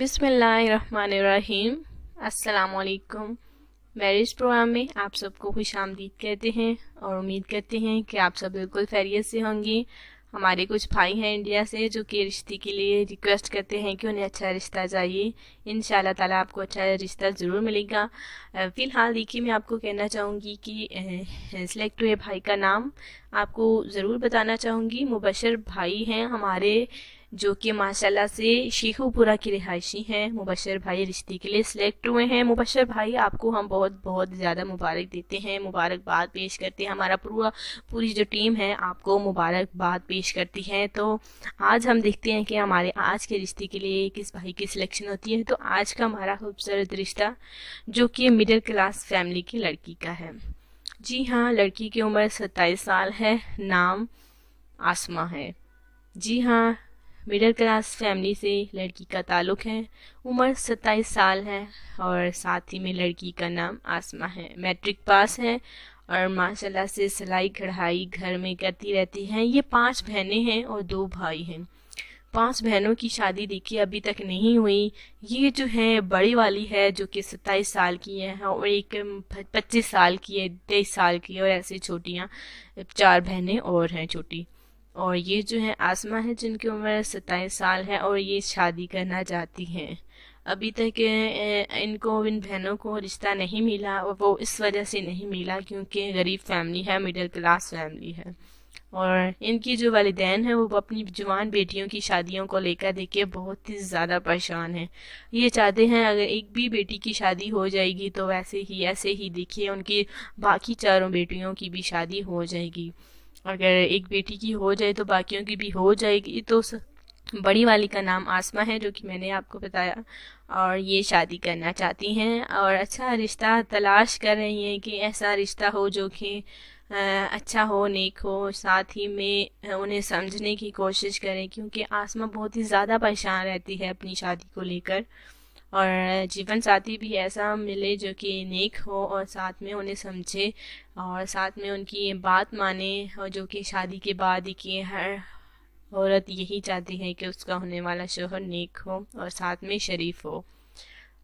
बिस्मिल्लाहिर्रहमानिर्रहीम। अस्सलाम वालेकुम। मैरिज प्रोग्राम में आप सबको खुश आमदीद कहते हैं और उम्मीद करते हैं कि आप सब बिल्कुल खैरियत से होंगे। हमारे कुछ भाई हैं इंडिया से जो कि रिश्ते के लिए रिक्वेस्ट करते हैं कि उन्हें अच्छा रिश्ता चाहिए। इंशाल्लाह ताला आपको अच्छा रिश्ता ज़रूर मिलेगा। फ़िलहाल देखिए, मैं आपको कहना चाहूँगी कि सिलेक्ट हुए भाई का नाम आपको ज़रूर बताना चाहूँगी। मुबशर भाई हैं हमारे, जो कि माशाल्लाह से शेखुपुरा की रिहायशी हैं। मुबशर भाई रिश्ते के लिए सिलेक्ट हुए हैं। मुबशर भाई आपको हम बहुत बहुत ज़्यादा मुबारक देते हैं, मुबारकबाद पेश करते हैं। हमारा पूरी जो टीम है आपको मुबारकबाद पेश करती है। तो आज हम देखते हैं कि हमारे आज के रिश्ते के लिए किस भाई की सिलेक्शन होती है। तो आज का हमारा खूबसूरत रिश्ता जो कि मिडिल क्लास फैमिली की लड़की का है। जी हाँ, लड़की की उम्र 27 साल है, नाम आसमा है। जी हाँ, मिडिल क्लास फैमिली से लड़की का ताल्लुक़ है, उम्र 27 साल है और साथ ही में लड़की का नाम आसमा है। मैट्रिक पास है और माशाल्लाह से सिलाई कढ़ाई घर में करती रहती हैं। ये 5 बहनें हैं और 2 भाई हैं। 5 बहनों की शादी देखिए अभी तक नहीं हुई। ये जो है बड़ी वाली है जो कि 27 साल की है और एक 25 साल की है, 23 साल की है और ऐसे छोटियाँ 4 बहनें और हैं छोटी। और ये जो है आसमा है जिनकी उम्र 27 साल है और ये शादी करना चाहती हैं। अभी तक इनको इन बहनों को रिश्ता नहीं मिला और वो इस वजह से नहीं मिला क्योंकि गरीब फैमिली है, मिडिल क्लास फैमिली है। और इनकी जो वालिदैन है वो अपनी जवान बेटियों की शादियों को लेकर देखिए बहुत ही ज़्यादा परेशान हैं। ये चाहते हैं अगर एक भी बेटी की शादी हो जाएगी तो ऐसे ही देखिए उनकी बाकी 4 बेटियों की भी शादी हो जाएगी। अगर एक बेटी की हो जाए तो बाकियों की भी हो जाएगी। तो बड़ी वाली का नाम आसमा है जो कि मैंने आपको बताया और ये शादी करना चाहती हैं और अच्छा रिश्ता तलाश कर रही हैं कि ऐसा रिश्ता हो जो कि अच्छा हो, नेक हो। साथ ही में उन्हें समझने की कोशिश करें क्योंकि आसमा बहुत ही ज़्यादा परेशान रहती है अपनी शादी को लेकर। और जीवन साथी भी ऐसा मिले जो कि नेक हो और साथ में उन्हें समझे और साथ में उनकी बात माने। और जो कि शादी के बाद ही कि हर औरत यही चाहती है कि उसका होने वाला शौहर नेक हो और साथ में शरीफ हो।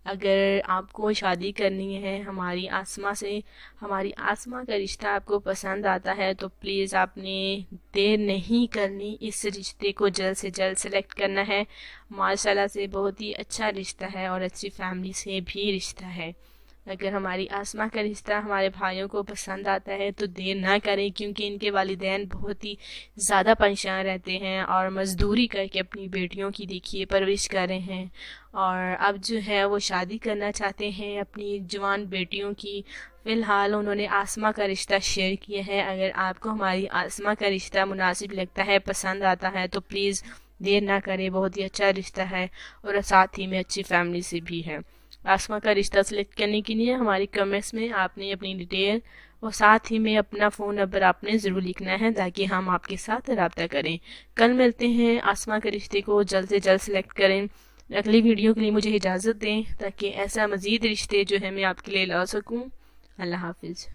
अगर आपको शादी करनी है हमारी आसमा से, हमारी आसमा का रिश्ता आपको पसंद आता है तो प्लीज़ आपने देर नहीं करनी, इस रिश्ते को जल्द से जल्द सेलेक्ट करना है। माशाल्लाह से बहुत ही अच्छा रिश्ता है और अच्छी फैमिली से भी रिश्ता है। अगर हमारी आसमा का रिश्ता हमारे भाइयों को पसंद आता है तो देर ना करें क्योंकि इनके वालिदैन बहुत ही ज़्यादा परेशान रहते हैं और मज़दूरी करके अपनी बेटियों की देखिए परवरिश कर रहे हैं। और अब जो है वो शादी करना चाहते हैं अपनी जवान बेटियों की। फ़िलहाल उन्होंने आसमा का रिश्ता शेयर किया है। अगर आपको हमारी आसमा का रिश्ता मुनासिब लगता है, पसंद आता है तो प्लीज़ देर ना करें। बहुत ही अच्छा रिश्ता है और साथ ही में अच्छी फैमिली से भी है। आसमा का रिश्ता सेलेक्ट करने के लिए हमारी कमेंट्स में आपने अपनी डिटेल और साथ ही में अपना फ़ोन नंबर आपने ज़रूर लिखना है ताकि हम आपके साथ रब्ता करें। कल मिलते हैं। आसमा के रिश्ते को जल्द से जल्द सेलेक्ट करें। अगली वीडियो के लिए मुझे इजाज़त दें ताकि ऐसा मज़ीद रिश्ते जो है मैं आपके लिए ला सकूँ। अल्लाह हाफिज़।